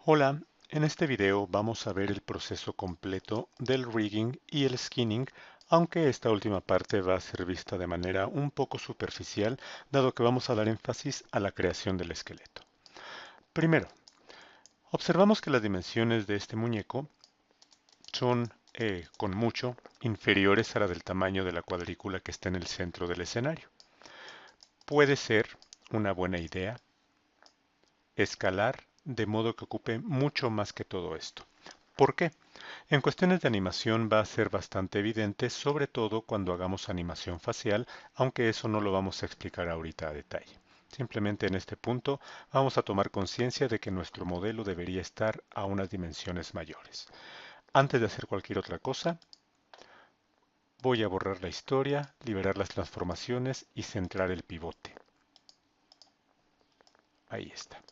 Hola, en este video vamos a ver el proceso completo del rigging y el skinning, aunque esta última parte va a ser vista de manera un poco superficial, dado que vamos a dar énfasis a la creación del esqueleto. Primero, observamos que las dimensiones de este muñeco son, con mucho, inferiores a la del tamaño de la cuadrícula que está en el centro del escenario. Puede ser una buena idea escalar de modo que ocupe mucho más que todo esto. ¿Por qué? En cuestiones de animación va a ser bastante evidente, sobre todo cuando hagamos animación facial, aunque eso no lo vamos a explicar ahorita a detalle. Simplemente en este punto vamos a tomar conciencia de que nuestro modelo debería estar a unas dimensiones mayores. Antes de hacer cualquier otra cosa, voy a borrar la historia, liberar las transformaciones y centrar el pivote. Ahí está.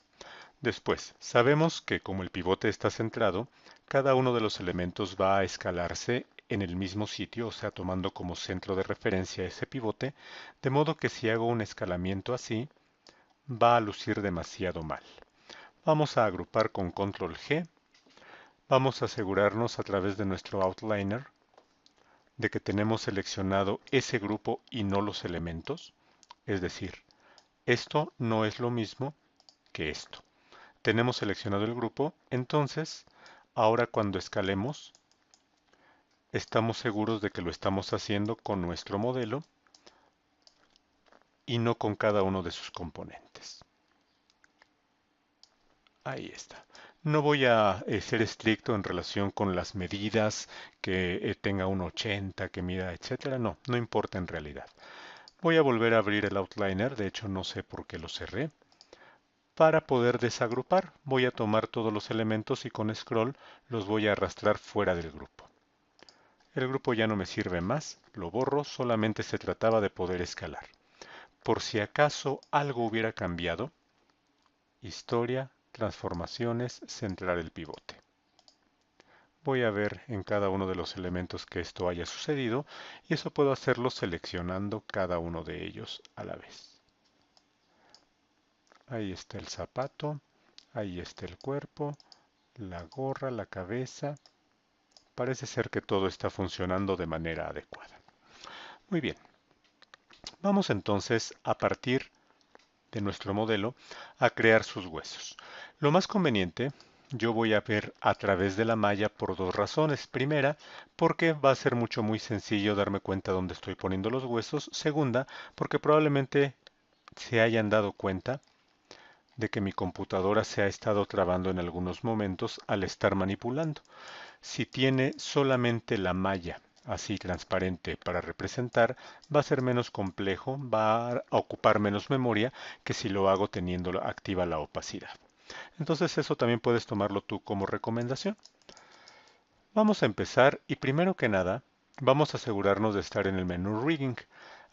Después, sabemos que como el pivote está centrado, cada uno de los elementos va a escalarse en el mismo sitio, o sea, tomando como centro de referencia ese pivote, de modo que si hago un escalamiento así, va a lucir demasiado mal. Vamos a agrupar con Control G, vamos a asegurarnos a través de nuestro outliner de que tenemos seleccionado ese grupo y no los elementos, es decir, esto no es lo mismo que esto. Tenemos seleccionado el grupo, entonces ahora cuando escalemos estamos seguros de que lo estamos haciendo con nuestro modelo y no con cada uno de sus componentes. Ahí está. No voy a ser estricto en relación con las medidas, que tenga un 80, que mida, etcétera. No, no importa en realidad. Voy a volver a abrir el outliner, de hecho no sé por qué lo cerré. Para poder desagrupar, voy a tomar todos los elementos y con scroll los voy a arrastrar fuera del grupo. El grupo ya no me sirve más, lo borro, solamente se trataba de poder escalar. Por si acaso algo hubiera cambiado, historia, transformaciones, centrar el pivote. Voy a ver en cada uno de los elementos que esto haya sucedido y eso puedo hacerlo seleccionando cada uno de ellos a la vez. Ahí está el zapato, ahí está el cuerpo, la gorra, la cabeza. Parece ser que todo está funcionando de manera adecuada. Muy bien, vamos entonces a partir de nuestro modelo a crear sus huesos. Lo más conveniente, yo voy a ver a través de la malla por dos razones. Primera, porque va a ser muy sencillo darme cuenta dónde estoy poniendo los huesos. Segunda, porque probablemente se hayan dado cuenta de que mi computadora se ha estado trabando en algunos momentos al estar manipulando. Si tiene solamente la malla así transparente para representar, va a ser menos complejo, va a ocupar menos memoria que si lo hago teniendo activa la opacidad. Entonces eso también puedes tomarlo tú como recomendación. Vamos a empezar y primero que nada vamos a asegurarnos de estar en el menú Rigging.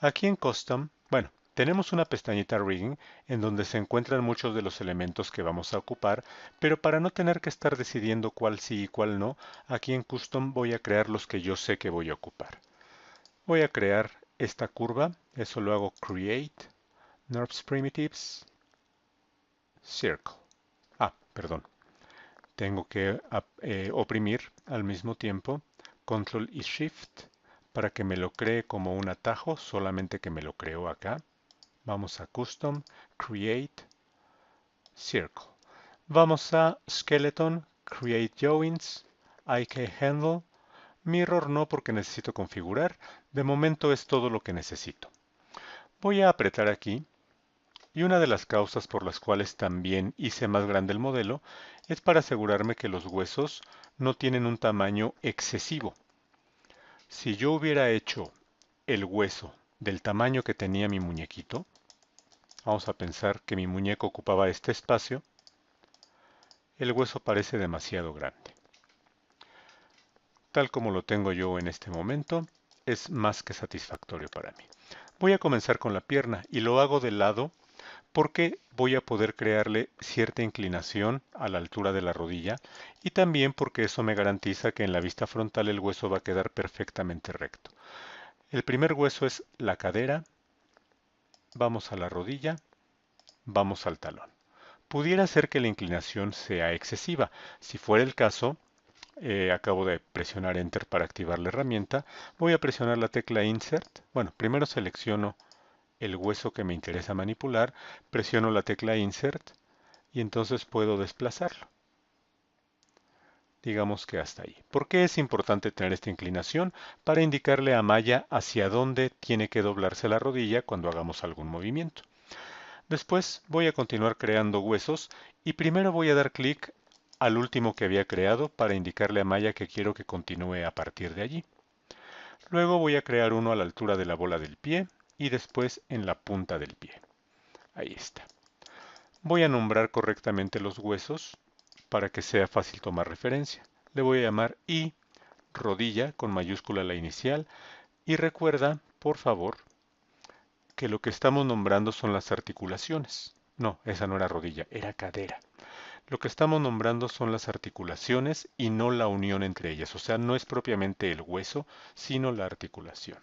Aquí en Custom, bueno, tenemos una pestañita Rigging en donde se encuentran muchos de los elementos que vamos a ocupar, pero para no tener que estar decidiendo cuál sí y cuál no, aquí en Custom voy a crear los que yo sé que voy a ocupar. Voy a crear esta curva, eso lo hago Create, NURBS Primitives, Circle. Perdón, tengo que oprimir al mismo tiempo Control y Shift para que me lo cree como un atajo, solamente que me lo creo acá. Vamos a Custom, Create, Circle. Vamos a Skeleton, Create Joints, IK Handle, Mirror no porque necesito configurar. De momento es todo lo que necesito. Voy a apretar aquí y una de las causas por las cuales también hice más grande el modelo es para asegurarme que los huesos no tienen un tamaño excesivo. Si yo hubiera hecho el hueso del tamaño que tenía mi muñequito, vamos a pensar que mi muñeco ocupaba este espacio, el hueso parece demasiado grande. Tal como lo tengo yo en este momento, es más que satisfactorio para mí. Voy a comenzar con la pierna y lo hago de lado porque voy a poder crearle cierta inclinación a la altura de la rodilla y también porque eso me garantiza que en la vista frontal el hueso va a quedar perfectamente recto. El primer hueso es la cadera, vamos a la rodilla, vamos al talón. Pudiera ser que la inclinación sea excesiva. Si fuera el caso, acabo de presionar Enter para activar la herramienta. Voy a presionar la tecla Insert. Bueno, primero selecciono el hueso que me interesa manipular, presiono la tecla Insert y entonces puedo desplazarlo. Digamos que hasta ahí. ¿Por qué es importante tener esta inclinación? Para indicarle a Maya hacia dónde tiene que doblarse la rodilla cuando hagamos algún movimiento. Después voy a continuar creando huesos y primero voy a dar clic al último que había creado para indicarle a Maya que quiero que continúe a partir de allí. Luego voy a crear uno a la altura de la bola del pie y después en la punta del pie. Ahí está. Voy a nombrar correctamente los huesos para que sea fácil tomar referencia. Le voy a llamar I, rodilla, con mayúscula la inicial, y recuerda, por favor, que lo que estamos nombrando son las articulaciones. No, esa no era rodilla, era cadera. Lo que estamos nombrando son las articulaciones y no la unión entre ellas. O sea, no es propiamente el hueso, sino la articulación.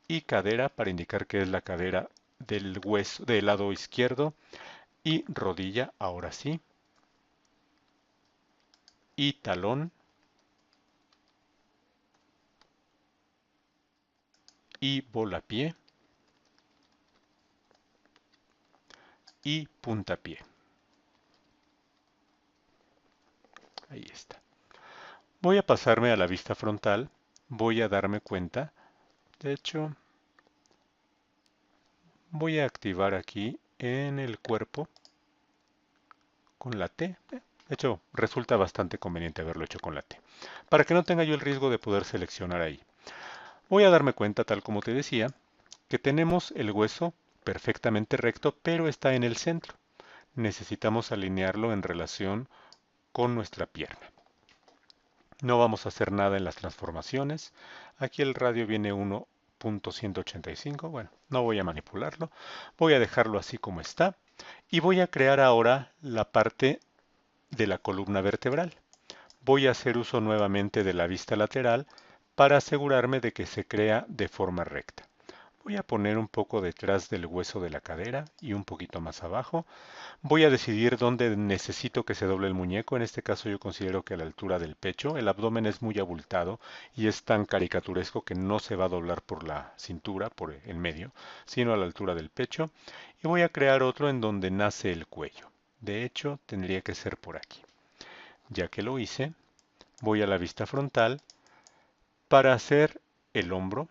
Y cadera para indicar que es la cadera del hueso del lado izquierdo. Y rodilla, ahora sí. Y talón. Y volapié. Y puntapié. Ahí está. Voy a pasarme a la vista frontal. Voy a darme cuenta. De hecho, voy a activar aquí en el cuerpo con la T. De hecho, resulta bastante conveniente haberlo hecho con la T. Para que no tenga yo el riesgo de poder seleccionar ahí. Voy a darme cuenta, tal como te decía, que tenemos el hueso perfectamente recto, pero está en el centro. Necesitamos alinearlo en relación con nuestra pierna. No vamos a hacer nada en las transformaciones. Aquí el radio viene 1.185. Bueno, no voy a manipularlo. Voy a dejarlo así como está. Y voy a crear ahora la parte de la columna vertebral. Voy a hacer uso nuevamente de la vista lateral para asegurarme de que se crea de forma recta. Voy a poner un poco detrás del hueso de la cadera y un poquito más abajo. Voy a decidir dónde necesito que se doble el muñeco. En este caso yo considero que a la altura del pecho. El abdomen es muy abultado y es tan caricaturesco que no se va a doblar por la cintura, por el medio, sino a la altura del pecho. Y voy a crear otro en donde nace el cuello. De hecho, tendría que ser por aquí. Ya que lo hice, voy a la vista frontal para hacer el hombro, un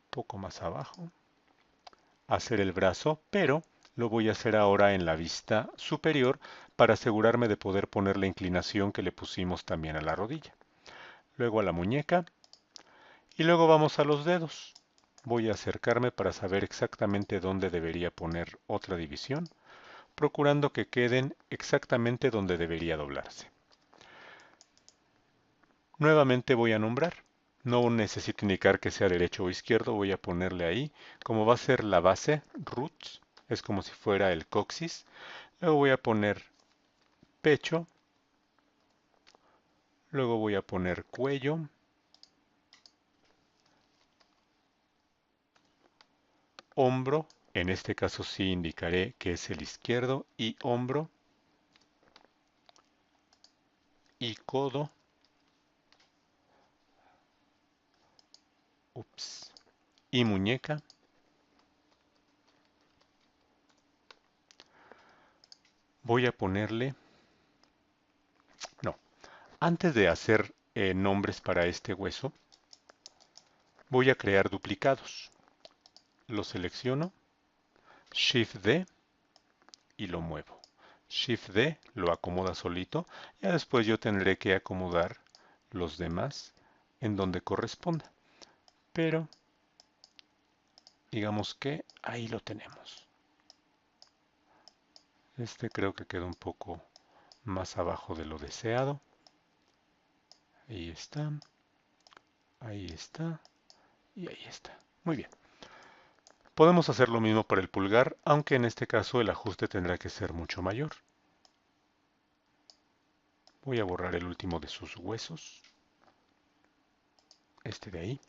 poco más abajo, hacer el brazo, pero lo voy a hacer ahora en la vista superior para asegurarme de poder poner la inclinación que le pusimos también a la rodilla. Luego a la muñeca y luego vamos a los dedos. Voy a acercarme para saber exactamente dónde debería poner otra división, procurando que queden exactamente donde debería doblarse. Nuevamente voy a nombrar. No necesito indicar que sea derecho o izquierdo, voy a ponerle ahí. Como va a ser la base, roots, es como si fuera el coxis. Luego voy a poner pecho. Luego voy a poner cuello. Hombro, en este caso sí indicaré que es el izquierdo. Y hombro. Y codo. Ups. Y muñeca. Voy a ponerle... No, antes de hacer nombres para este hueso, voy a crear duplicados. Lo selecciono, Shift D y lo muevo. Shift D lo acomoda solito. Ya después yo tendré que acomodar los demás en donde corresponda. Pero digamos que ahí lo tenemos. Este creo que queda un poco más abajo de lo deseado. Ahí está. Ahí está. Y ahí está. Muy bien. Podemos hacer lo mismo para el pulgar, aunque en este caso el ajuste tendrá que ser mucho mayor. Voy a borrar el último de sus huesos. Este de ahí.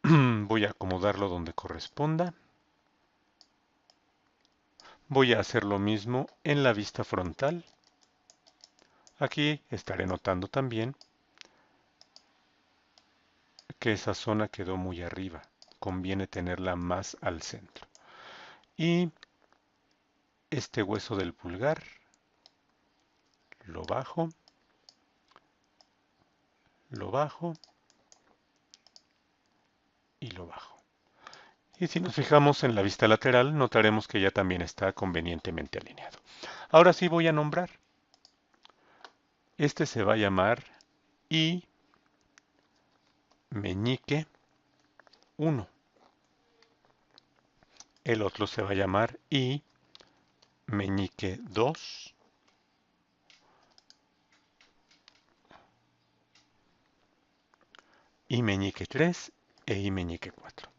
Voy a acomodarlo donde corresponda. Voy a hacer lo mismo en la vista frontal. Aquí estaré notando también que esa zona quedó muy arriba. Conviene tenerla más al centro. Y este hueso del pulgar lo bajo y lo bajo. Y si nos fijamos en la vista lateral, notaremos que ya también está convenientemente alineado. Ahora sí voy a nombrar. Este se va a llamar I meñique 1. El otro se va a llamar I meñique 2. I meñique 3 e I meñique 4.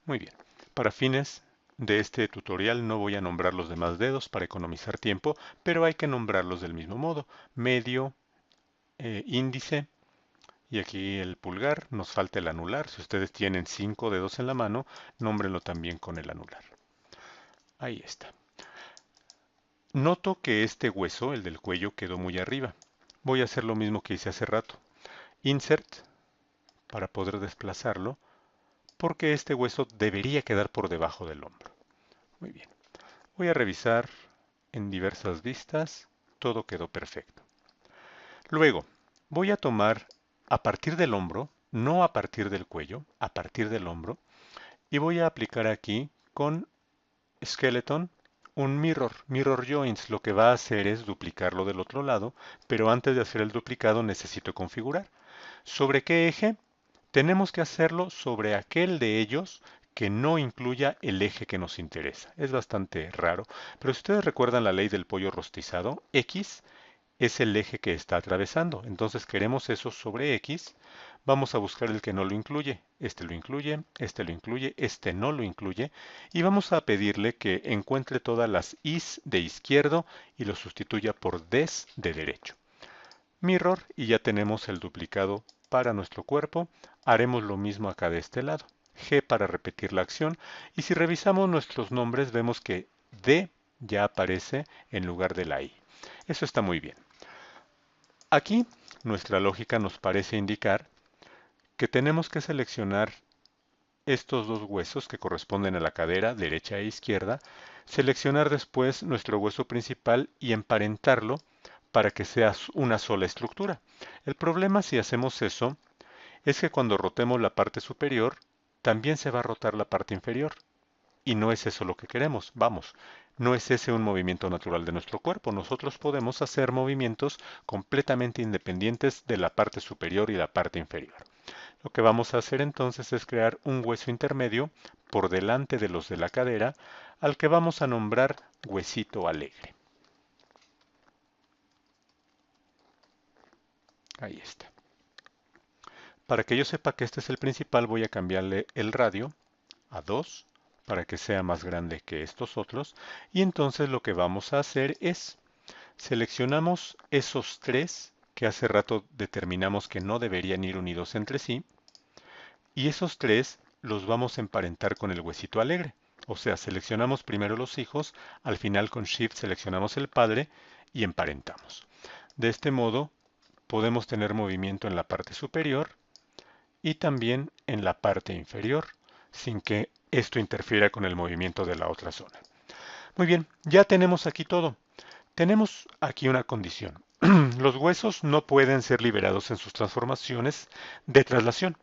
Muy bien. Para fines de este tutorial no voy a nombrar los demás dedos para economizar tiempo, pero hay que nombrarlos del mismo modo. Medio, índice y aquí el pulgar. Nos falta el anular. Si ustedes tienen 5 dedos en la mano, nómbrenlo también con el anular. Ahí está. Noto que este hueso, el del cuello, quedó muy arriba. Voy a hacer lo mismo que hice hace rato. Insert para poder desplazarlo, porque este hueso debería quedar por debajo del hombro. Muy bien. Voy a revisar en diversas vistas. Todo quedó perfecto. Luego, voy a tomar a partir del hombro, no a partir del cuello, a partir del hombro, y voy a aplicar aquí con Skeleton un mirror joints. Lo que va a hacer es duplicarlo del otro lado, pero antes de hacer el duplicado necesito configurar. ¿Sobre qué eje? Tenemos que hacerlo sobre aquel de ellos que no incluya el eje que nos interesa. Es bastante raro, pero si ustedes recuerdan la ley del pollo rostizado, X es el eje que está atravesando. Entonces queremos eso sobre X. Vamos a buscar el que no lo incluye. Este lo incluye, este lo incluye, este no lo incluye. Y vamos a pedirle que encuentre todas las Is de izquierdo y lo sustituya por Des de derecho. Mirror y ya tenemos el duplicado para nuestro cuerpo. Haremos lo mismo acá de este lado. G para repetir la acción. Y si revisamos nuestros nombres vemos que D ya aparece en lugar de la I. Eso está muy bien. Aquí nuestra lógica nos parece indicar que tenemos que seleccionar estos dos huesos que corresponden a la cadera derecha e izquierda, seleccionar después nuestro hueso principal y emparentarlo para que sea una sola estructura. El problema si hacemos eso es que cuando rotemos la parte superior, también se va a rotar la parte inferior. Y no es eso lo que queremos, vamos, no es ese un movimiento natural de nuestro cuerpo. Nosotros podemos hacer movimientos completamente independientes de la parte superior y la parte inferior. Lo que vamos a hacer entonces es crear un hueso intermedio por delante de los de la cadera, al que vamos a nombrar huesito alegre. Ahí está. Para que yo sepa que este es el principal, voy a cambiarle el radio a 2 para que sea más grande que estos otros. Y entonces lo que vamos a hacer es, seleccionamos esos tres que hace rato determinamos que no deberían ir unidos entre sí. Y esos tres los vamos a emparentar con el huesito alegre. O sea, seleccionamos primero los hijos, al final con Shift seleccionamos el padre y emparentamos. De este modo podemos tener movimiento en la parte superior y también en la parte inferior, sin que esto interfiera con el movimiento de la otra zona. Muy bien, ya tenemos aquí todo. Tenemos aquí una condición. Los huesos no pueden ser liberados en sus transformaciones de traslación.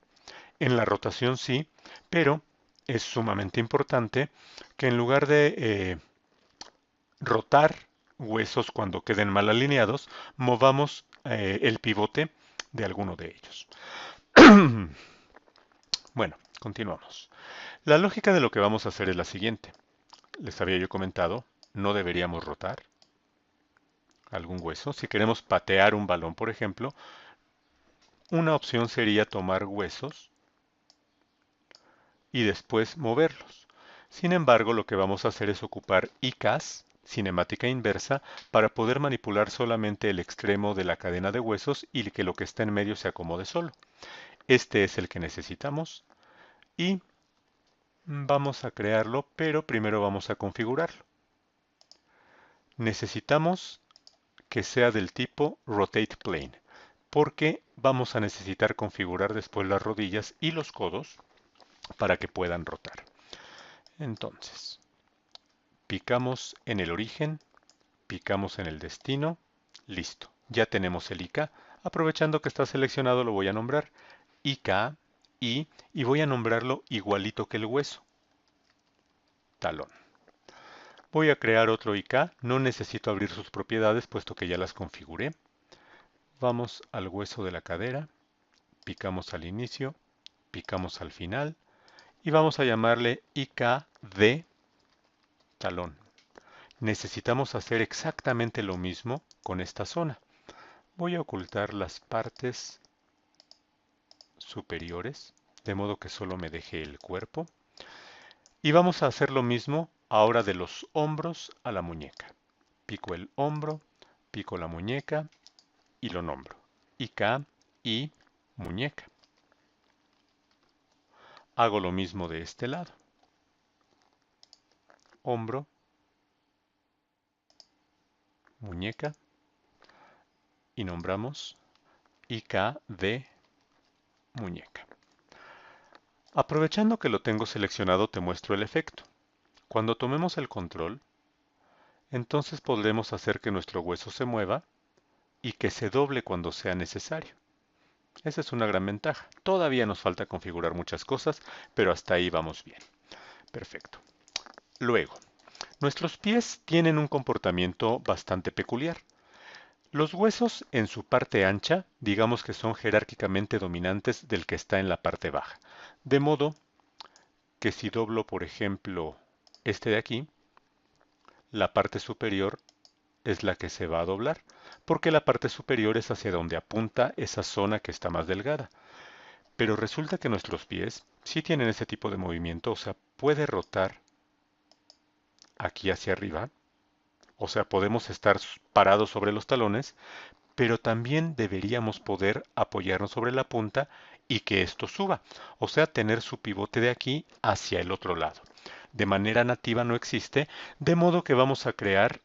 En la rotación sí, pero es sumamente importante que en lugar de rotar huesos cuando queden mal alineados, movamos el pivote de alguno de ellos. Bueno, continuamos. La lógica de lo que vamos a hacer es la siguiente. Les había yo comentado, no deberíamos rotar algún hueso. Si queremos patear un balón, por ejemplo, una opción sería tomar huesos y después moverlos. Sin embargo, lo que vamos a hacer es ocupar ICAS cinemática inversa para poder manipular solamente el extremo de la cadena de huesos y que lo que está en medio se acomode solo. Este es el que necesitamos y vamos a crearlo, pero primero vamos a configurarlo. Necesitamos que sea del tipo Rotate Plane, porque vamos a necesitar configurar después las rodillas y los codos para que puedan rotar. Entonces, picamos en el origen, picamos en el destino, listo. Ya tenemos el IK. Aprovechando que está seleccionado lo voy a nombrar IK y voy a nombrarlo igualito que el hueso, talón. Voy a crear otro IK, no necesito abrir sus propiedades puesto que ya las configuré. Vamos al hueso de la cadera, picamos al inicio, picamos al final y vamos a llamarle IK de talón. Necesitamos hacer exactamente lo mismo con esta zona. Voy a ocultar las partes superiores, de modo que solo me deje el cuerpo. Y vamos a hacer lo mismo ahora de los hombros a la muñeca. Pico el hombro, pico la muñeca y lo nombro. IK y muñeca. Hago lo mismo de este lado. Hombro, muñeca y nombramos IK de muñeca. Aprovechando que lo tengo seleccionado, te muestro el efecto. Cuando tomemos el control, entonces podremos hacer que nuestro hueso se mueva y que se doble cuando sea necesario. Esa es una gran ventaja. Todavía nos falta configurar muchas cosas, pero hasta ahí vamos bien. Perfecto. Luego, nuestros pies tienen un comportamiento bastante peculiar. Los huesos en su parte ancha, digamos que son jerárquicamente dominantes del que está en la parte baja. De modo que si doblo, por ejemplo, este de aquí, la parte superior es la que se va a doblar, porque la parte superior es hacia donde apunta esa zona que está más delgada. Pero resulta que nuestros pies sí tienen ese tipo de movimiento, o sea, puede rotar aquí hacia arriba, o sea, podemos estar parados sobre los talones, pero también deberíamos poder apoyarnos sobre la punta y que esto suba, o sea, tener su pivote de aquí hacia el otro lado. De manera nativa no existe, de modo que vamos a crear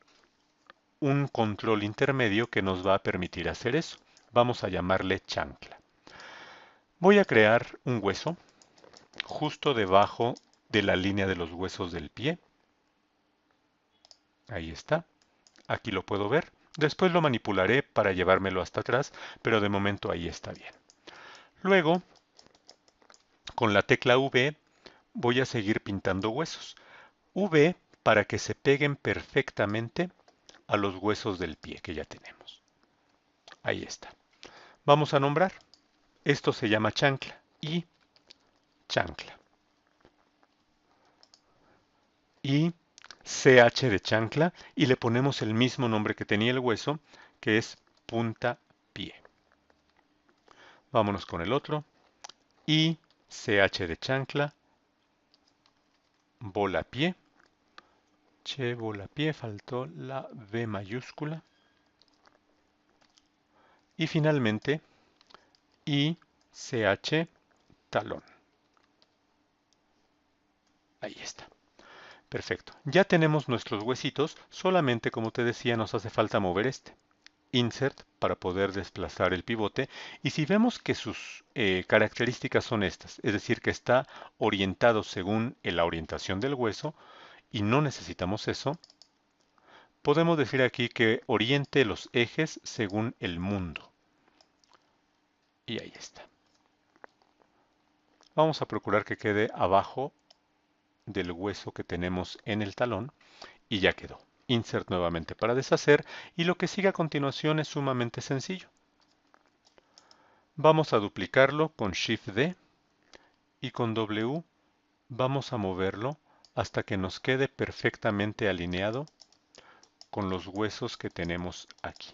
un control intermedio que nos va a permitir hacer eso. Vamos a llamarle chancla. Voy a crear un hueso justo debajo de la línea de los huesos del pie. Ahí está. Aquí lo puedo ver. Después lo manipularé para llevármelo hasta atrás, pero de momento ahí está bien. Luego, con la tecla V, voy a seguir pintando huesos. V para que se peguen perfectamente a los huesos del pie que ya tenemos. Ahí está. Vamos a nombrar. Esto se llama chancla y chancla. Y CH de chancla y le ponemos el mismo nombre que tenía el hueso, que es punta pie. Vámonos con el otro. Y CH de chancla, bola pie. Che, bola pie, faltó la V mayúscula. Y finalmente, I, CH, talón. Ahí está. Perfecto. Ya tenemos nuestros huesitos, solamente como te decía nos hace falta mover este. Insert para poder desplazar el pivote y si vemos que sus características son estas, es decir que está orientado según la orientación del hueso y no necesitamos eso, podemos decir aquí que oriente los ejes según el mundo. Y ahí está. Vamos a procurar que quede abajo del hueso que tenemos en el talón y ya quedó. Insert nuevamente para deshacer y lo que sigue a continuación es sumamente sencillo. Vamos a duplicarlo con Shift D y con W vamos a moverlo hasta que nos quede perfectamente alineado con los huesos que tenemos aquí.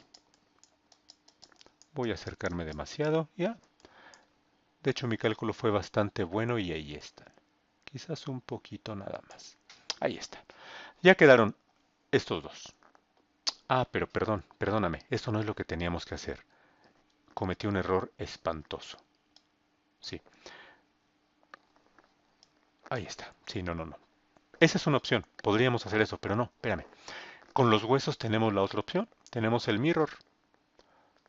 Voy a acercarme demasiado, ya. De hecho mi cálculo fue bastante bueno y ahí están. Quizás un poquito nada más. Ahí está. Ya quedaron estos dos. Ah, pero perdóname, esto no es lo que teníamos que hacer. Cometí un error espantoso. Sí, ahí está. Sí, no. Esa es una opción. Podríamos hacer eso, pero no, espérame. Con los huesos tenemos la otra opción. Tenemos el mirror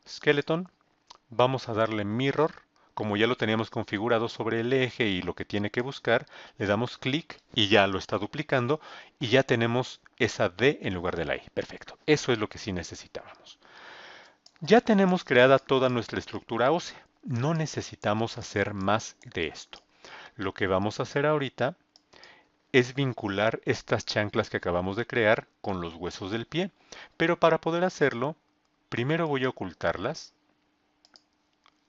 skeleton. Vamos a darle mirror. Como ya lo teníamos configurado sobre el eje y lo que tiene que buscar, le damos clic y ya lo está duplicando y ya tenemos esa D en lugar de la I. Perfecto. Eso es lo que sí necesitábamos. Ya tenemos creada toda nuestra estructura ósea. No necesitamos hacer más de esto. Lo que vamos a hacer ahorita es vincular estas chanclas que acabamos de crear con los huesos del pie. Pero para poder hacerlo, primero voy a ocultarlas.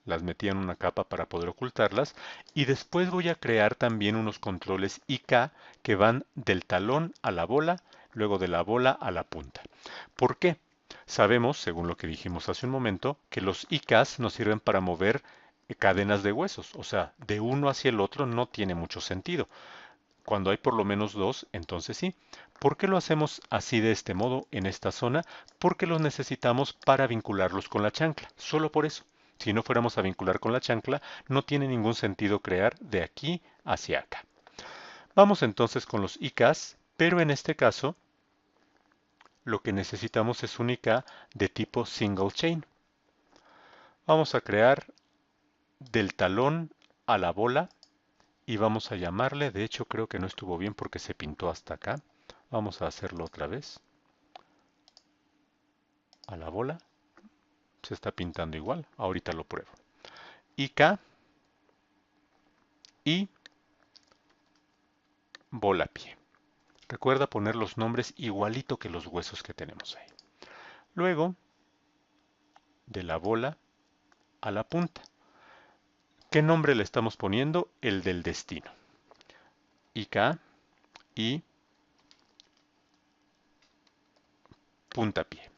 Las metí en una capa para poder ocultarlas. Y después voy a crear también unos controles IK que van del talón a la bola, luego de la bola a la punta. ¿Por qué? Sabemos, según lo que dijimos hace un momento, que los IKs nos sirven para mover cadenas de huesos. O sea, de uno hacia el otro no tiene mucho sentido. Cuando hay por lo menos dos, entonces sí. ¿Por qué lo hacemos así de este modo en esta zona? Porque los necesitamos para vincularlos con la chancla. Solo por eso. Si no fuéramos a vincular con la chancla, no tiene ningún sentido crear de aquí hacia acá. Vamos entonces con los IKs, pero en este caso lo que necesitamos es un IK de tipo single chain. Vamos a crear del talón a la bola y vamos a llamarle, de hecho creo que no estuvo bien porque se pintó hasta acá. Vamos a hacerlo otra vez. A la bola. Se está pintando igual. Ahorita lo pruebo. IK y bola pie. Recuerda poner los nombres igualito que los huesos que tenemos ahí. Luego, de la bola a la punta. ¿Qué nombre le estamos poniendo? El del destino. IK y puntapié.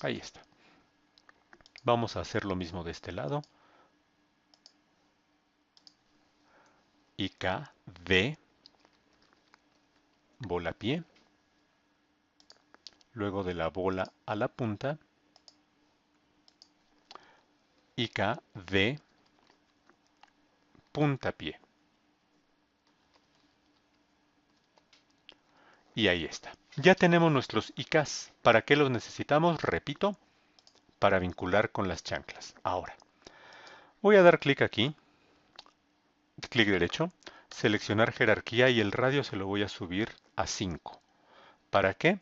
Ahí está. Vamos a hacer lo mismo de este lado. IK, D, bola pie. Luego de la bola a la punta. IK, D, puntapié. Y ahí está. Ya tenemos nuestros IKs. ¿Para qué los necesitamos? Repito, para vincular con las chanclas. Ahora, voy a dar clic aquí, clic derecho, seleccionar jerarquía y el radio se lo voy a subir a 5. ¿Para qué?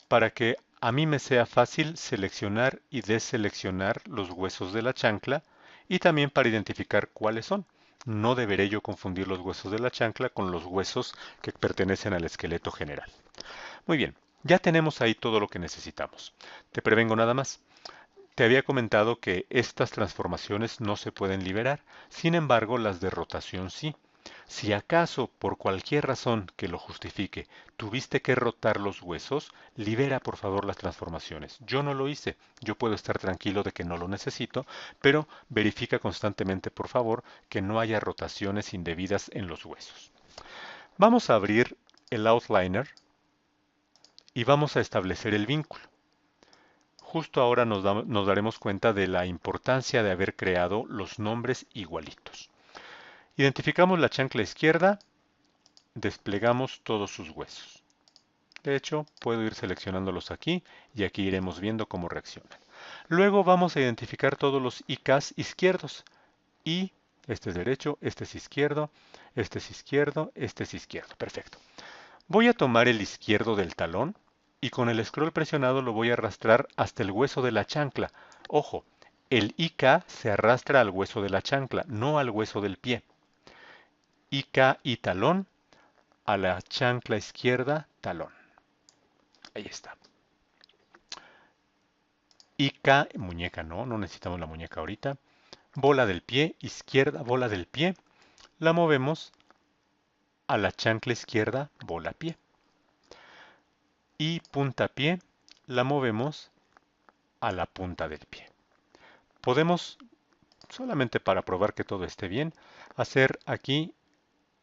Para que a mí me sea fácil seleccionar y deseleccionar los huesos de la chancla y también para identificar cuáles son. No deberé yo confundir los huesos de la chancla con los huesos que pertenecen al esqueleto general. Muy bien, ya tenemos ahí todo lo que necesitamos. Te prevengo nada más. Te había comentado que estas transformaciones no se pueden liberar, sin embargo las de rotación sí. Si acaso, por cualquier razón que lo justifique, tuviste que rotar los huesos, libera por favor las transformaciones. Yo no lo hice, yo puedo estar tranquilo de que no lo necesito, pero verifica constantemente por favor que no haya rotaciones indebidas en los huesos. Vamos a abrir el outliner y vamos a establecer el vínculo. Justo ahora nos daremos cuenta de la importancia de haber creado los nombres igualitos. Identificamos la chancla izquierda, desplegamos todos sus huesos. De hecho, puedo ir seleccionándolos aquí y aquí iremos viendo cómo reaccionan. Luego vamos a identificar todos los IKs izquierdos. Y este es derecho, este es izquierdo, este es izquierdo, este es izquierdo. Perfecto. Voy a tomar el izquierdo del talón y con el scroll presionado lo voy a arrastrar hasta el hueso de la chancla. Ojo, el IK se arrastra al hueso de la chancla, no al hueso del pie. IK y talón a la chancla izquierda, talón. Ahí está. IK, muñeca no necesitamos la muñeca ahorita. Bola del pie, izquierda, bola del pie. La movemos a la chancla izquierda, bola pie. Y puntapié la movemos a la punta del pie. Podemos, solamente para probar que todo esté bien, hacer aquí,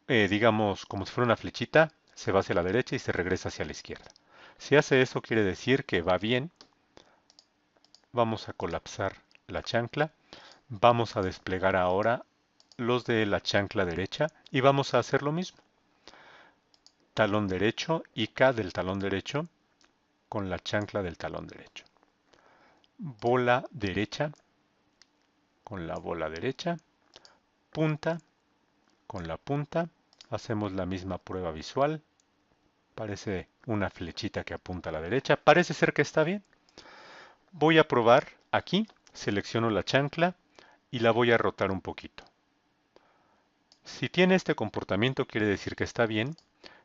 digamos, como si fuera una flechita, se va hacia la derecha y se regresa hacia la izquierda. Si hace eso quiere decir que va bien. Vamos a colapsar la chancla. Vamos a desplegar ahora los de la chancla derecha y vamos a hacer lo mismo. Talón derecho y K del talón derecho con la chancla del talón derecho. Bola derecha con la bola derecha. Punta con la punta. Hacemos la misma prueba visual. Parece una flechita que apunta a la derecha. Parece ser que está bien. Voy a probar aquí. Selecciono la chancla y la voy a rotar un poquito. Si tiene este comportamiento quiere decir que está bien,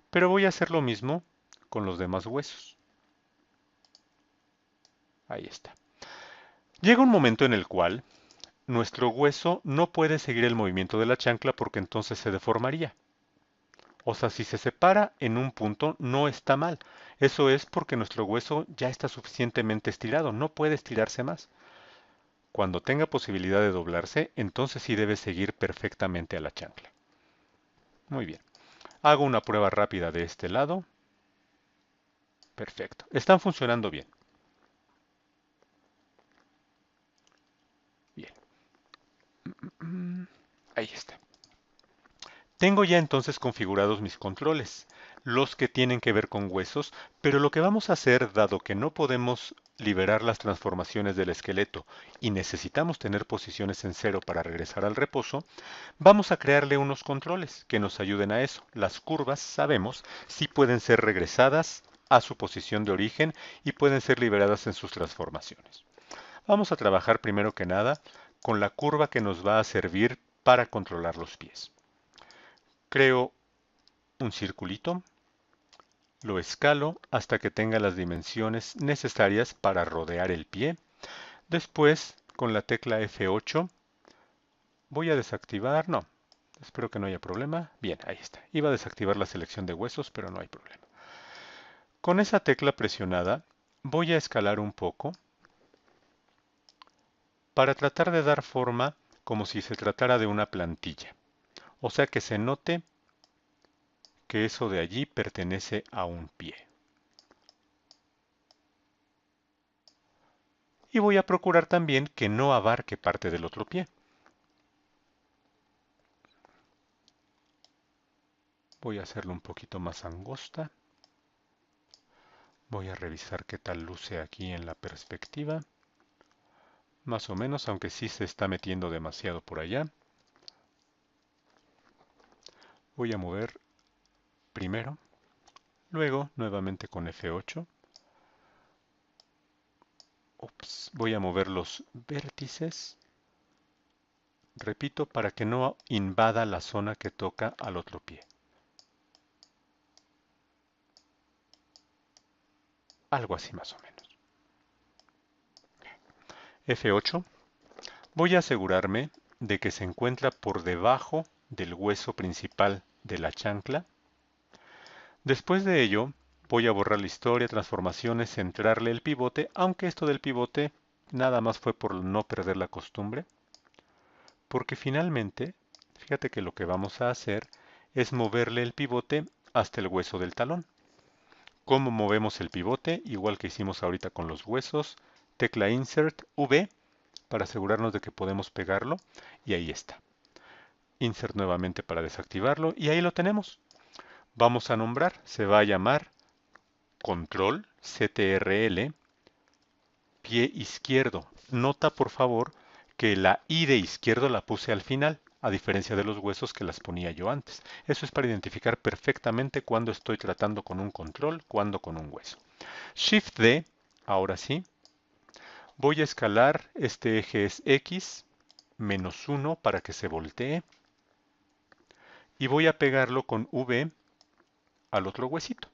pero voy a hacer lo mismo con los demás huesos. Ahí está. Llega un momento en el cual nuestro hueso no puede seguir el movimiento de la chancla porque entonces se deformaría. O sea, si se separa en un punto no está mal. Eso es porque nuestro hueso ya está suficientemente estirado, no puede estirarse más. Cuando tenga posibilidad de doblarse, entonces sí debe seguir perfectamente a la chancla. Muy bien. Hago una prueba rápida de este lado. Perfecto. Están funcionando bien. Bien. Ahí está. Tengo ya entonces configurados mis controles, los que tienen que ver con huesos, pero lo que vamos a hacer, dado que no podemos liberar las transformaciones del esqueleto y necesitamos tener posiciones en cero para regresar al reposo, vamos a crearle unos controles que nos ayuden a eso. Las curvas, sabemos, sí pueden ser regresadas a su posición de origen y pueden ser liberadas en sus transformaciones. Vamos a trabajar primero que nada con la curva que nos va a servir para controlar los pies. Creo un circulito, lo escalo hasta que tenga las dimensiones necesarias para rodear el pie. Después, con la tecla F8, voy a desactivar, no, espero que no haya problema. Bien, ahí está. Iba a desactivar la selección de huesos, pero no hay problema. Con esa tecla presionada, voy a escalar un poco para tratar de dar forma como si se tratara de una plantilla. O sea que se note que eso de allí pertenece a un pie. Y voy a procurar también que no abarque parte del otro pie. Voy a hacerlo un poquito más angosta. Voy a revisar qué tal luce aquí en la perspectiva. Más o menos, aunque sí se está metiendo demasiado por allá. Voy a mover primero, luego nuevamente con F8. Ups, voy a mover los vértices. Repito, para que no invada la zona que toca al otro pie. Algo así más o menos. F8. Voy a asegurarme de que se encuentra por debajo del hueso principal de la chancla. Después de ello, voy a borrar la historia, transformaciones, centrarle el pivote, aunque esto del pivote nada más fue por no perder la costumbre, porque finalmente, fíjate que lo que vamos a hacer es moverle el pivote hasta el hueso del talón. ¿Cómo movemos el pivote? Igual que hicimos ahorita con los huesos, tecla Insert, V, para asegurarnos de que podemos pegarlo, y ahí está. Insert nuevamente para desactivarlo, y ahí lo tenemos. Vamos a nombrar, se va a llamar Control CTRL pie izquierdo. Nota por favor que la I de izquierdo la puse al final, a diferencia de los huesos que las ponía yo antes. Eso es para identificar perfectamente cuándo estoy tratando con un control, cuándo con un hueso. Shift D, ahora sí. Voy a escalar, este eje es X, -1 para que se voltee. Y voy a pegarlo con V al otro huesito.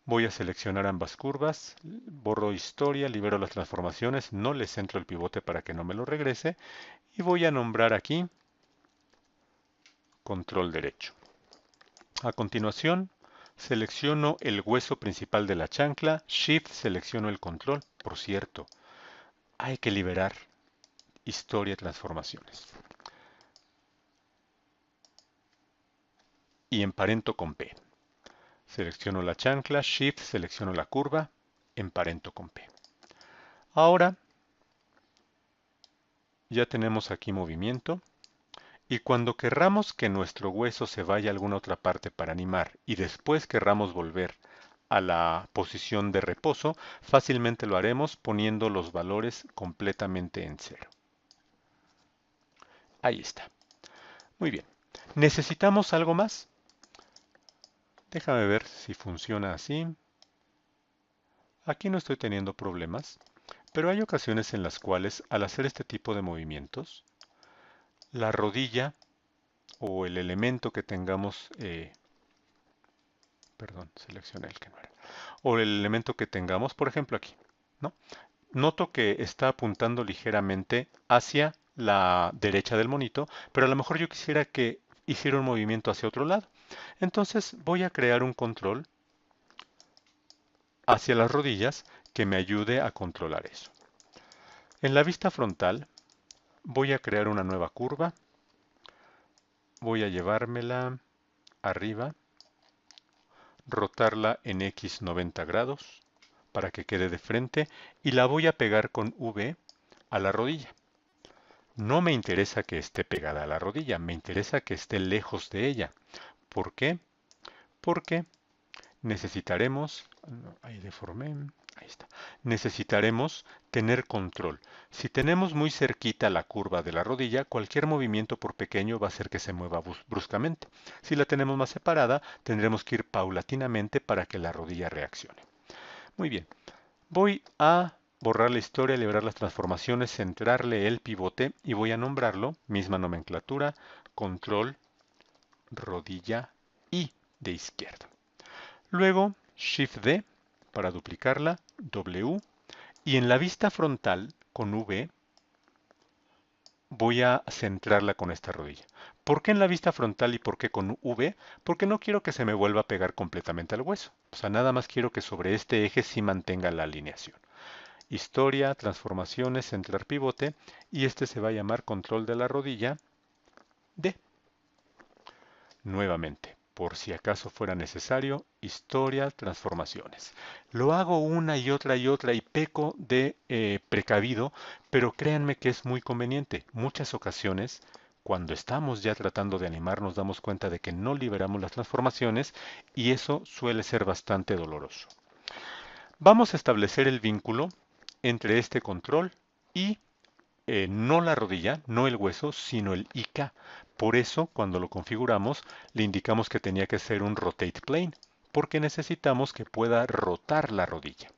Voy a seleccionar ambas curvas, borro historia, libero las transformaciones, no le centro el pivote para que no me lo regrese y voy a nombrar aquí control derecho. A continuación, selecciono el hueso principal de la chancla, Shift selecciono el control. Por cierto, hay que liberar historia y transformaciones. Y emparento con P. Selecciono la chancla, Shift, selecciono la curva, emparento con P. Ahora ya tenemos aquí movimiento y cuando querramos que nuestro hueso se vaya a alguna otra parte para animar y después querramos volver a la posición de reposo, fácilmente lo haremos poniendo los valores completamente en cero. Ahí está. Muy bien. ¿Necesitamos algo más? Déjame ver si funciona así. Aquí no estoy teniendo problemas, pero hay ocasiones en las cuales al hacer este tipo de movimientos, la rodilla o el elemento que tengamos, perdón, seleccioné el que no era, o el elemento que tengamos, por ejemplo aquí, ¿no? Noto que está apuntando ligeramente hacia la derecha del monito, pero a lo mejor yo quisiera que hiciera un movimiento hacia otro lado. Entonces voy a crear un control hacia las rodillas que me ayude a controlar eso. En la vista frontal voy a crear una nueva curva, voy a llevármela arriba, rotarla en X 90 grados para que quede de frente y la voy a pegar con V a la rodilla. No me interesa que esté pegada a la rodilla, me interesa que esté lejos de ella. ¿Por qué? Porque necesitaremos, ahí deformé, ahí está, necesitaremos tener control. Si tenemos muy cerquita la curva de la rodilla, cualquier movimiento por pequeño va a hacer que se mueva bruscamente. Si la tenemos más separada, tendremos que ir paulatinamente para que la rodilla reaccione. Muy bien, voy a borrar la historia, liberar las transformaciones, centrarle el pivote y voy a nombrarlo, misma nomenclatura, control, rodilla y de izquierda. Luego Shift D para duplicarla, W, y en la vista frontal con V voy a centrarla con esta rodilla. ¿Por qué en la vista frontal y por qué con V? Porque no quiero que se me vuelva a pegar completamente al hueso. O sea, nada más quiero que sobre este eje sí mantenga la alineación. Historia, transformaciones, centrar pivote, y este se va a llamar control de la rodilla D. Nuevamente, por si acaso fuera necesario, historia, transformaciones. Lo hago una y otra y peco de precavido, pero créanme que es muy conveniente. Muchas ocasiones, cuando estamos ya tratando de animar, nos damos cuenta de que no liberamos las transformaciones y eso suele ser bastante doloroso. Vamos a establecer el vínculo entre este control y no la rodilla, no el hueso, sino el IK. Por eso, cuando lo configuramos, le indicamos que tenía que ser un rotate plane, porque necesitamos que pueda rotar la rodilla.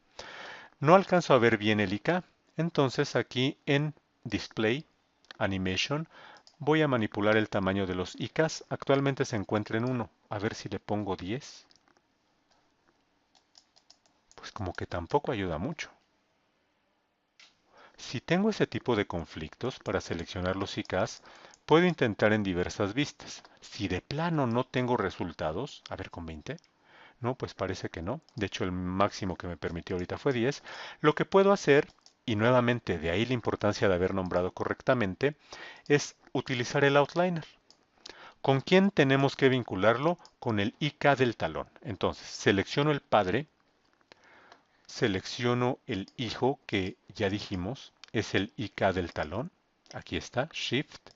No alcanzo a ver bien el IK, entonces aquí en Display, Animation, voy a manipular el tamaño de los IKs. Actualmente se encuentra en 1. A ver si le pongo 10. Pues como que tampoco ayuda mucho. Si tengo ese tipo de conflictos para seleccionar los IKs, puedo intentar en diversas vistas. Si de plano no tengo resultados, a ver con 20, no, pues parece que no. De hecho, el máximo que me permitió ahorita fue 10. Lo que puedo hacer, y nuevamente de ahí la importancia de haber nombrado correctamente, es utilizar el outliner. ¿Con quién tenemos que vincularlo? Con el IK del talón. Entonces, selecciono el padre, selecciono el hijo que ya dijimos es el IK del talón. Aquí está, Shift.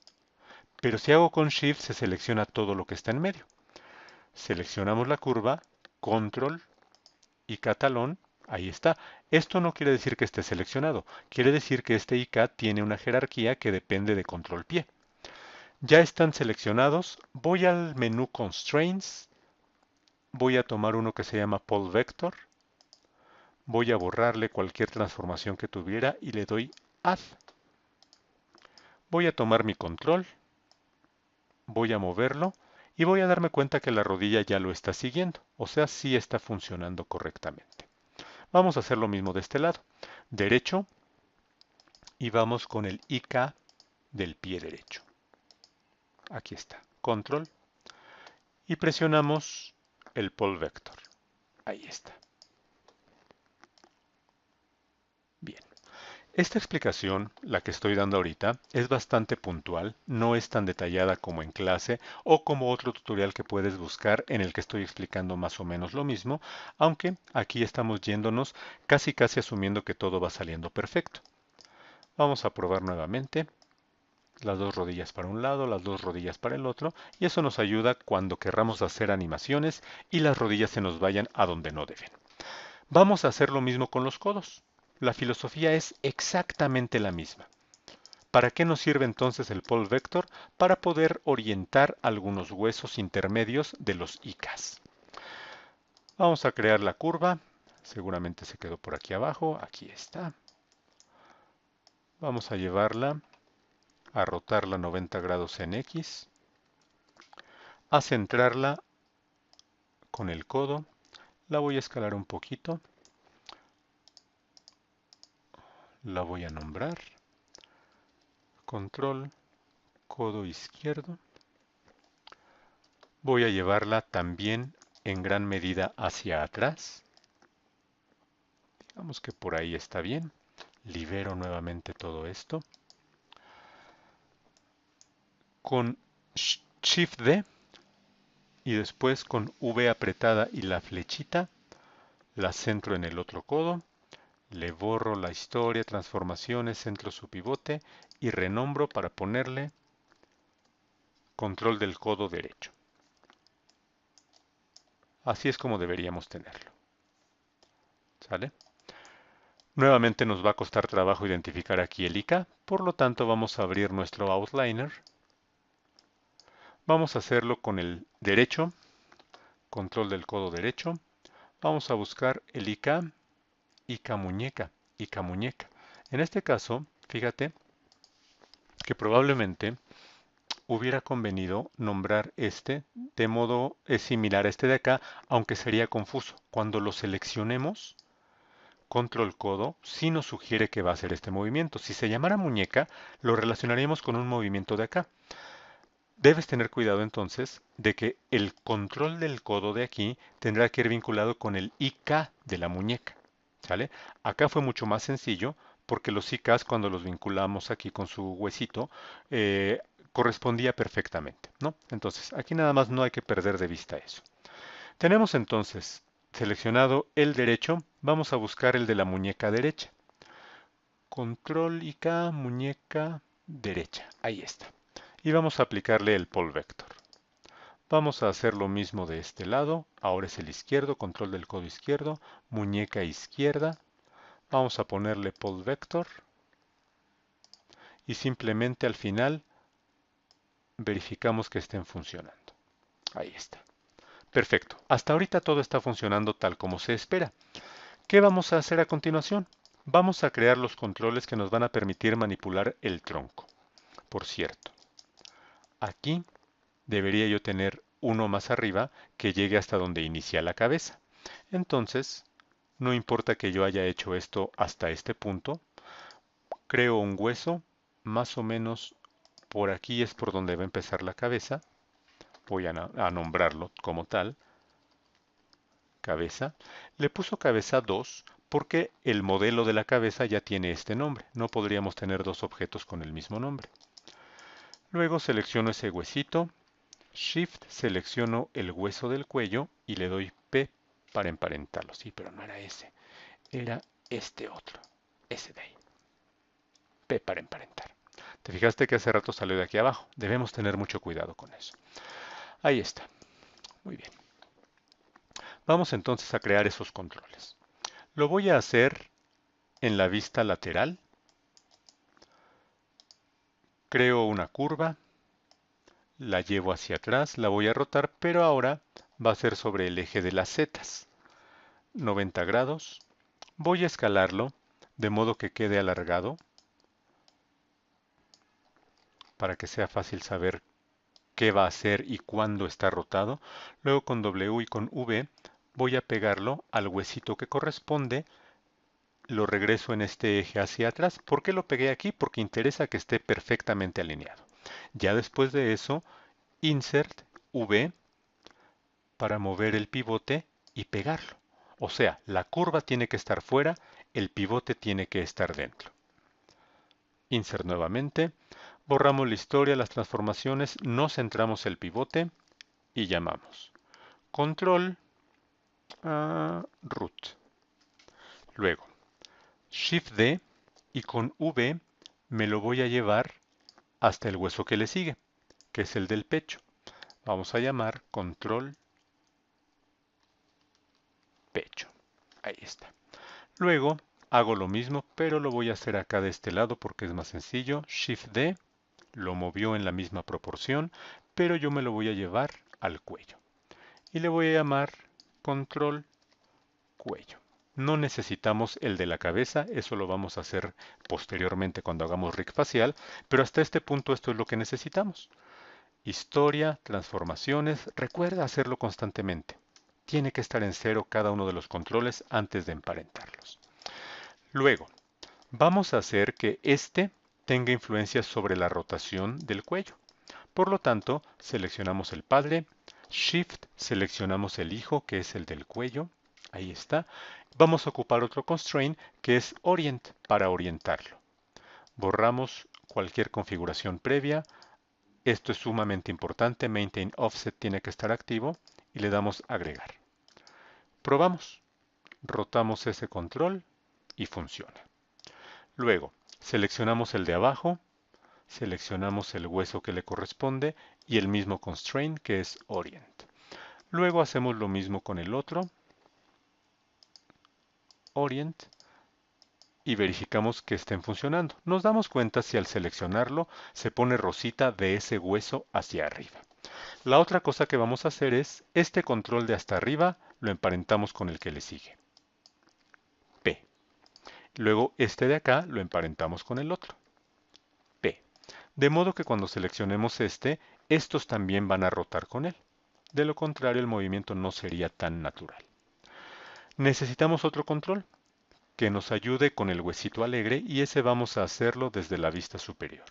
Pero si hago con Shift se selecciona todo lo que está en medio. Seleccionamos la curva, Control, IK talón, ahí está. Esto no quiere decir que esté seleccionado. Quiere decir que este IK tiene una jerarquía que depende de control pie. Ya están seleccionados. Voy al menú Constraints. Voy a tomar uno que se llama Pole Vector. Voy a borrarle cualquier transformación que tuviera y le doy Add. Voy a tomar mi control, voy a moverlo y voy a darme cuenta que la rodilla ya lo está siguiendo, o sea, sí está funcionando correctamente. Vamos a hacer lo mismo de este lado. Derecho y vamos con el IK del pie derecho. Aquí está, control y presionamos el pole vector. Ahí está. Bien. Esta explicación, la que estoy dando ahorita, es bastante puntual, no es tan detallada como en clase o como otro tutorial que puedes buscar en el que estoy explicando más o menos lo mismo, aunque aquí estamos yéndonos casi asumiendo que todo va saliendo perfecto. Vamos a probar nuevamente. Las dos rodillas para un lado, las dos rodillas para el otro, y eso nos ayuda cuando querramos hacer animaciones y las rodillas se nos vayan a donde no deben. Vamos a hacer lo mismo con los codos. La filosofía es exactamente la misma. ¿Para qué nos sirve entonces el pole vector? Para poder orientar algunos huesos intermedios de los IKs. Vamos a crear la curva. Seguramente se quedó por aquí abajo. Aquí está. Vamos a llevarla a rotarla 90 grados en X, a centrarla con el codo, la voy a escalar un poquito, la voy a nombrar, control, codo izquierdo, voy a llevarla también en gran medida hacia atrás, digamos que por ahí está bien, libero nuevamente todo esto, con Shift D y después con V apretada y la flechita, la centro en el otro codo, le borro la historia, transformaciones, centro su pivote y renombro para ponerle control del codo derecho. Así es como deberíamos tenerlo. ¿Sale? Nuevamente nos va a costar trabajo identificar aquí el IK, por lo tanto vamos a abrir nuestro outliner. Vamos a hacerlo con el derecho, control del codo derecho. Vamos a buscar el IK, IK muñeca, IK muñeca. En este caso, fíjate que probablemente hubiera convenido nombrar este de modo similar a este de acá, aunque sería confuso. Cuando lo seleccionemos, control codo, sí nos sugiere que va a hacer este movimiento. Si se llamara muñeca, lo relacionaríamos con un movimiento de acá. Debes tener cuidado entonces de que el control del codo de aquí tendrá que ir vinculado con el IK de la muñeca. ¿Sale? Acá fue mucho más sencillo porque los IKs cuando los vinculamos aquí con su huesito correspondía perfectamente, ¿no? Entonces aquí nada más no hay que perder de vista eso. Tenemos entonces seleccionado el derecho, vamos a buscar el de la muñeca derecha. Control IK, muñeca derecha, ahí está. Y vamos a aplicarle el pole vector. Vamos a hacer lo mismo de este lado, ahora es el izquierdo, control del codo izquierdo, muñeca izquierda, vamos a ponerle pole vector y simplemente al final verificamos que estén funcionando. Ahí está. Perfecto. Hasta ahorita todo está funcionando tal como se espera. ¿Qué vamos a hacer a continuación? Vamos a crear los controles que nos van a permitir manipular el tronco. Por cierto, aquí debería yo tener uno más arriba que llegue hasta donde inicia la cabeza. Entonces, no importa que yo haya hecho esto hasta este punto, creo un hueso, más o menos por aquí es por donde va a empezar la cabeza. Voy a nombrarlo como tal, cabeza. Le puso cabeza 2 porque el modelo de la cabeza ya tiene este nombre. No podríamos tener dos objetos con el mismo nombre. Luego selecciono ese huesito, Shift, selecciono el hueso del cuello y le doy P para emparentarlo. Sí, pero no era ese, era este otro, ese de ahí. P para emparentar. Te fijaste que hace rato salió de aquí abajo. Debemos tener mucho cuidado con eso. Ahí está. Muy bien. Vamos entonces a crear esos controles. Lo voy a hacer en la vista lateral. Creo una curva, la llevo hacia atrás, la voy a rotar, pero ahora va a ser sobre el eje de las zetas. 90 grados. Voy a escalarlo de modo que quede alargado para que sea fácil saber qué va a hacer y cuándo está rotado. Luego con W y con V voy a pegarlo al huesito que corresponde. Lo regreso en este eje hacia atrás. ¿Por qué lo pegué aquí? Porque interesa que esté perfectamente alineado. Ya después de eso, Insert V para mover el pivote y pegarlo. O sea, la curva tiene que estar fuera, el pivote tiene que estar dentro. insert nuevamente, borramos la historia, las transformaciones, no centramos el pivote y llamamos control root. Luego, Shift D y con V me lo voy a llevar hasta el hueso que le sigue, que es el del pecho. Vamos a llamar control pecho. Ahí está. Luego hago lo mismo, pero lo voy a hacer acá de este lado porque es más sencillo. Shift D lo movió en la misma proporción, pero yo me lo voy a llevar al cuello. Y le voy a llamar control cuello. No necesitamos el de la cabeza, eso lo vamos a hacer posteriormente cuando hagamos rig facial, pero hasta este punto esto es lo que necesitamos. Historia, transformaciones, recuerda hacerlo constantemente. Tiene que estar en cero cada uno de los controles antes de emparentarlos. Luego, vamos a hacer que este tenga influencia sobre la rotación del cuello. Por lo tanto, seleccionamos el padre, Shift, seleccionamos el hijo, que es el del cuello, ahí está. Vamos a ocupar otro constraint, que es Orient, para orientarlo. Borramos cualquier configuración previa. Esto es sumamente importante, Maintain Offset tiene que estar activo, y le damos Agregar. Probamos, rotamos ese control y funciona. Luego, seleccionamos el de abajo, seleccionamos el hueso que le corresponde y el mismo constraint que es Orient. Luego hacemos lo mismo con el otro, Orient, y verificamos que estén funcionando. Nos damos cuenta si al seleccionarlo se pone rosita de ese hueso hacia arriba. La otra cosa que vamos a hacer es, este control de hasta arriba lo emparentamos con el que le sigue, P. Luego este de acá lo emparentamos con el otro, P. De modo que cuando seleccionemos este, estos también van a rotar con él. De lo contrario, el movimiento no sería tan natural. Necesitamos otro control que nos ayude con el huesito alegre y ese vamos a hacerlo desde la vista superior.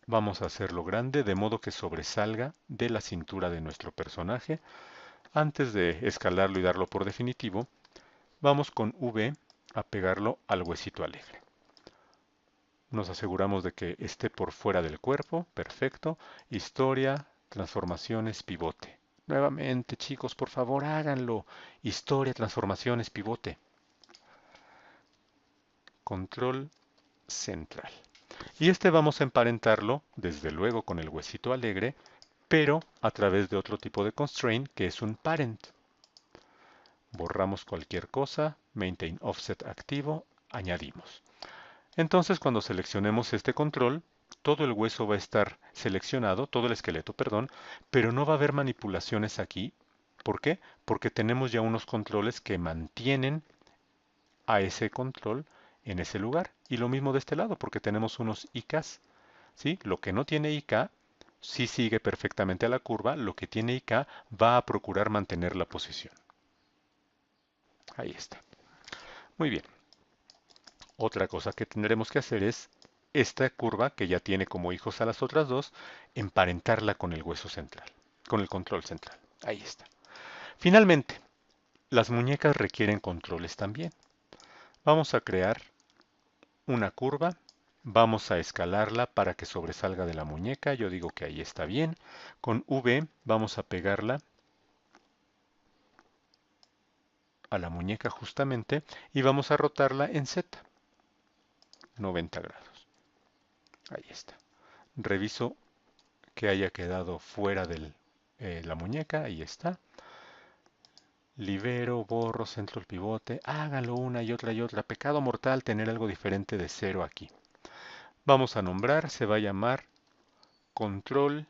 Vamos a hacerlo grande de modo que sobresalga de la cintura de nuestro personaje. Antes de escalarlo y darlo por definitivo, vamos con V a pegarlo al huesito alegre. Nos aseguramos de que esté por fuera del cuerpo, perfecto. Historia, transformaciones, pivote. Nuevamente, chicos, por favor, háganlo. Historia, transformaciones, pivote. Control central. Y este vamos a emparentarlo, desde luego, con el huesito alegre, pero a través de otro tipo de constraint que es un parent. Borramos cualquier cosa, maintain offset activo, añadimos. Entonces, cuando seleccionemos este control, todo el hueso va a estar seleccionado, todo el esqueleto, perdón, pero no va a haber manipulaciones aquí. ¿Por qué? Porque tenemos ya unos controles que mantienen a ese control en ese lugar. Y lo mismo de este lado, porque tenemos unos IKs, ¿sí? Lo que no tiene IK sí sigue perfectamente a la curva, lo que tiene IK va a procurar mantener la posición. Ahí está. Muy bien. Otra cosa que tendremos que hacer es esta curva, que ya tiene como hijos a las otras dos, emparentarla con el hueso central, con el control central. Ahí está. Finalmente, las muñecas requieren controles también. Vamos a crear una curva, vamos a escalarla para que sobresalga de la muñeca. Yo digo que ahí está bien. Con V vamos a pegarla a la muñeca justamente y vamos a rotarla en Z, 90 grados. Ahí está. Reviso que haya quedado fuera de la muñeca, ahí está. Libero, borro, centro el pivote, háganlo una y otra. Pecado mortal tener algo diferente de cero aquí. Vamos a nombrar, se va a llamar control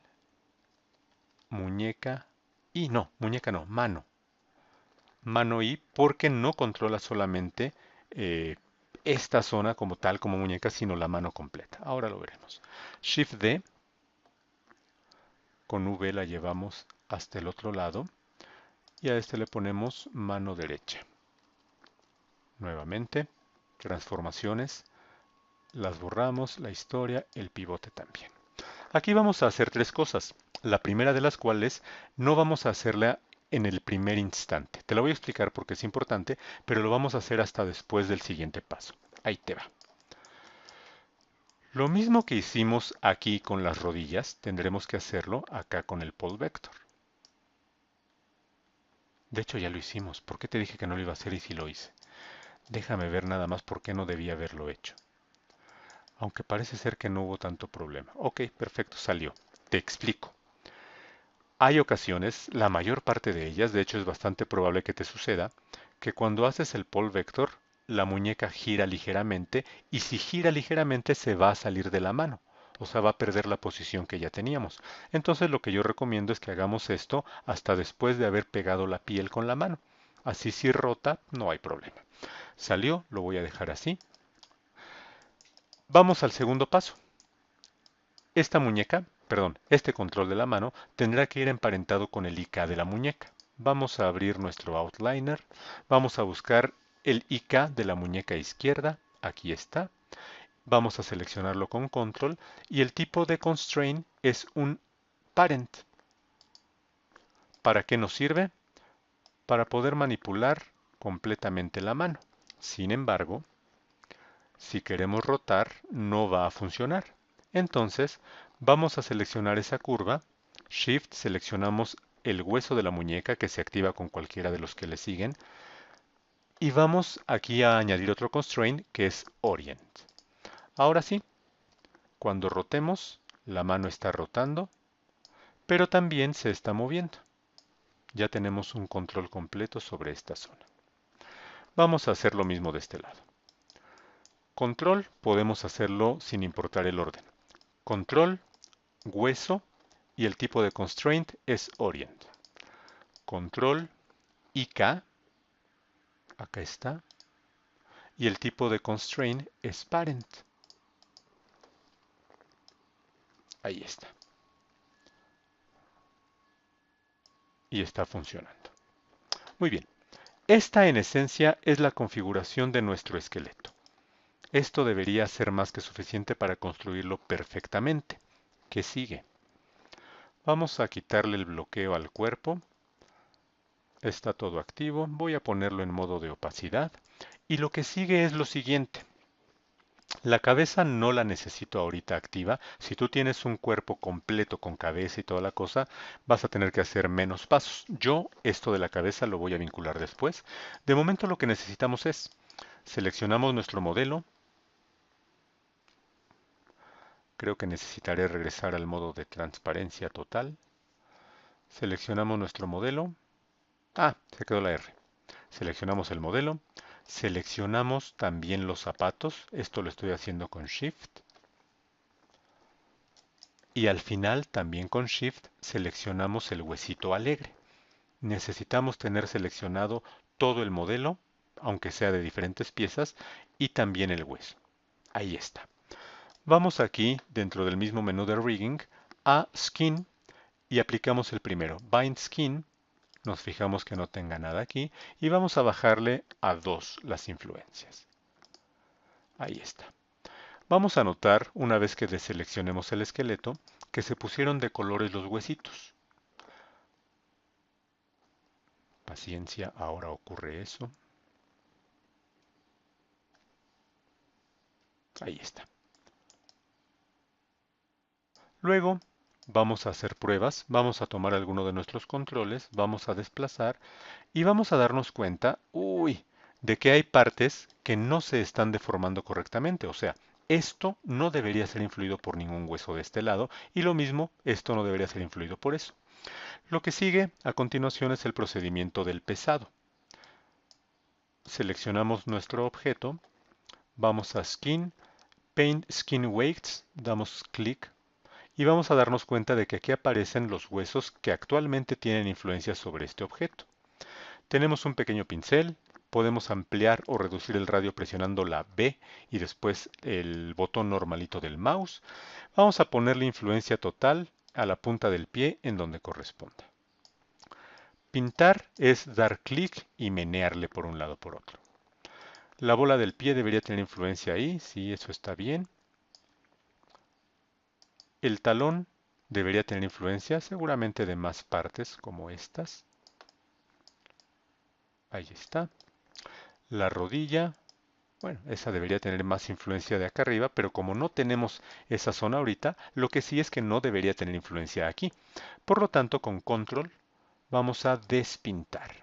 muñeca y no, muñeca no, mano. Mano y porque no controla solamente esta zona como tal, como muñeca, sino la mano completa. Ahora lo veremos. Shift D, con V la llevamos hasta el otro lado y a este le ponemos mano derecha. Nuevamente, transformaciones, las borramos, la historia, el pivote también. Aquí vamos a hacer tres cosas. La primera de las cuales no vamos a hacerla en el primer instante. Te lo voy a explicar porque es importante, pero lo vamos a hacer hasta después del siguiente paso. Ahí te va. Lo mismo que hicimos aquí con las rodillas, tendremos que hacerlo acá con el pole vector. De hecho ya lo hicimos. ¿Por qué te dije que no lo iba a hacer y si lo hice? Déjame ver nada más por qué no debía haberlo hecho. Aunque parece ser que no hubo tanto problema. Ok, perfecto, salió. Te explico. Hay ocasiones, la mayor parte de ellas, de hecho es bastante probable que te suceda, que cuando haces el pole vector, la muñeca gira ligeramente y si gira ligeramente se va a salir de la mano, o sea, va a perder la posición que ya teníamos. Entonces lo que yo recomiendo es que hagamos esto hasta después de haber pegado la piel con la mano. Así si rota, no hay problema. Salió, lo voy a dejar así. Vamos al segundo paso. Esta muñeca, perdón, este control de la mano tendrá que ir emparentado con el IK de la muñeca. Vamos a abrir nuestro outliner, vamos a buscar el IK de la muñeca izquierda, aquí está. Vamos a seleccionarlo con control y el tipo de constraint es un parent. ¿Para qué nos sirve? Para poder manipular completamente la mano. Sin embargo, si queremos rotar, no va a funcionar. Entonces, vamos a seleccionar esa curva. Shift, seleccionamos el hueso de la muñeca que se activa con cualquiera de los que le siguen. Y vamos aquí a añadir otro constraint que es Orient. Ahora sí, cuando rotemos, la mano está rotando, pero también se está moviendo. Ya tenemos un control completo sobre esta zona. Vamos a hacer lo mismo de este lado. Control, podemos hacerlo sin importar el orden. Control, hueso y el tipo de constraint es Orient. Control, IK, acá está, y el tipo de constraint es Parent. Ahí está. Y está funcionando. Muy bien. Esta en esencia es la configuración de nuestro esqueleto. Esto debería ser más que suficiente para construirlo perfectamente. ¿Qué sigue? Vamos a quitarle el bloqueo al cuerpo. Está todo activo. Voy a ponerlo en modo de opacidad. Y lo que sigue es lo siguiente. La cabeza no la necesito ahorita activa. Si tú tienes un cuerpo completo con cabeza y toda la cosa, vas a tener que hacer menos pasos. Yo esto de la cabeza lo voy a vincular después. De momento lo que necesitamos es, seleccionamos nuestro modelo. Creo que necesitaré regresar al modo de transparencia total. Seleccionamos nuestro modelo. Ah, se quedó la R. Seleccionamos el modelo. Seleccionamos también los zapatos. Esto lo estoy haciendo con Shift. Y al final, también con Shift, seleccionamos el huesito alegre. Necesitamos tener seleccionado todo el modelo, aunque sea de diferentes piezas, y también el hueso. Ahí está. Vamos aquí, dentro del mismo menú de Rigging, a Skin y aplicamos el primero, Bind Skin. Nos fijamos que no tenga nada aquí y vamos a bajarle a 2 las influencias. Ahí está. Vamos a notar, una vez que deseleccionemos el esqueleto, que se pusieron de colores los huesitos. Paciencia, ahora ocurre eso. Ahí está. Luego vamos a hacer pruebas, vamos a tomar alguno de nuestros controles, vamos a desplazar y vamos a darnos cuenta, de que hay partes que no se están deformando correctamente. O sea, esto no debería ser influido por ningún hueso de este lado y lo mismo, esto no debería ser influido por eso. Lo que sigue a continuación es el procedimiento del pesado. Seleccionamos nuestro objeto, vamos a Skin, Paint Skin Weights, damos clic y vamos a darnos cuenta de que aquí aparecen los huesos que actualmente tienen influencia sobre este objeto. Tenemos un pequeño pincel, podemos ampliar o reducir el radio presionando la B y después el botón normalito del mouse. Vamos a ponerle influencia total a la punta del pie en donde corresponda. Pintar es dar clic y menearle por un lado por otro. La bola del pie debería tener influencia ahí, sí, eso está bien. El talón debería tener influencia seguramente de más partes como estas. Ahí está. La rodilla, bueno, esa debería tener más influencia de acá arriba, pero como no tenemos esa zona ahorita, lo que sí es que no debería tener influencia aquí. Por lo tanto, con control vamos a despintar.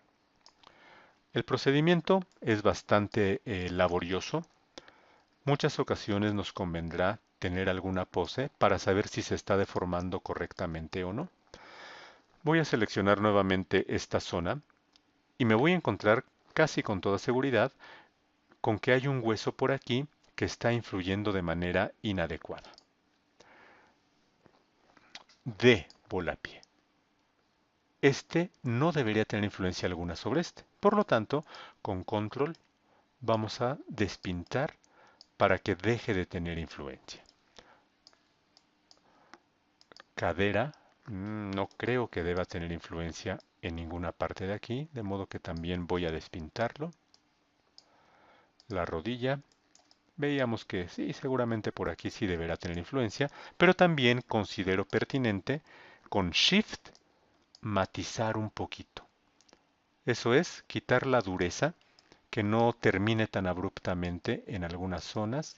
El procedimiento es bastante laborioso. Muchas ocasiones nos convendrá tener alguna pose para saber si se está deformando correctamente o no. Voy a seleccionar nuevamente esta zona y me voy a encontrar casi con toda seguridad con que hay un hueso por aquí que está influyendo de manera inadecuada. D. Volapié. Este no debería tener influencia alguna sobre este. Por lo tanto, con control vamos a despintar para que deje de tener influencia. Cadera, no creo que deba tener influencia en ninguna parte de aquí, de modo que también voy a despintarlo. La rodilla, veíamos que sí, seguramente por aquí sí deberá tener influencia, pero también considero pertinente con Shift matizar un poquito. Eso es, quitar la dureza, que no termine tan abruptamente en algunas zonas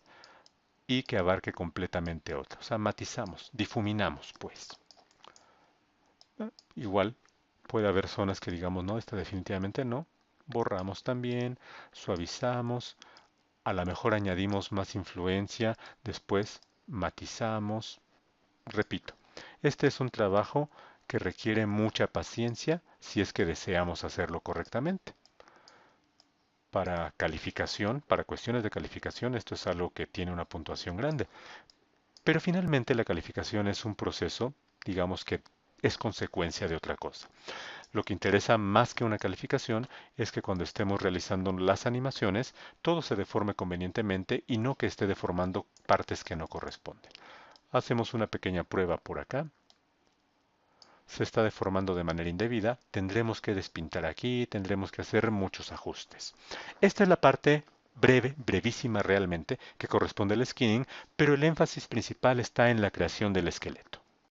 y que abarque completamente otras. O sea, matizamos, difuminamos, pues. Igual puede haber zonas que digamos, no, esta definitivamente no. Borramos también, suavizamos, a lo mejor añadimos más influencia, después matizamos. Repito, este es un trabajo que requiere mucha paciencia si es que deseamos hacerlo correctamente. Para calificación, para cuestiones de calificación, esto es algo que tiene una puntuación grande. Pero finalmente la calificación es un proceso, digamos que es consecuencia de otra cosa. Lo que interesa más que una calificación es que cuando estemos realizando las animaciones, todo se deforme convenientemente y no que esté deformando partes que no corresponden. Hacemos una pequeña prueba por acá. Se está deformando de manera indebida, tendremos que despintar aquí, tendremos que hacer muchos ajustes. Esta es la parte breve, brevísima realmente, que corresponde al skinning, pero el énfasis principal está en la creación del esqueleto.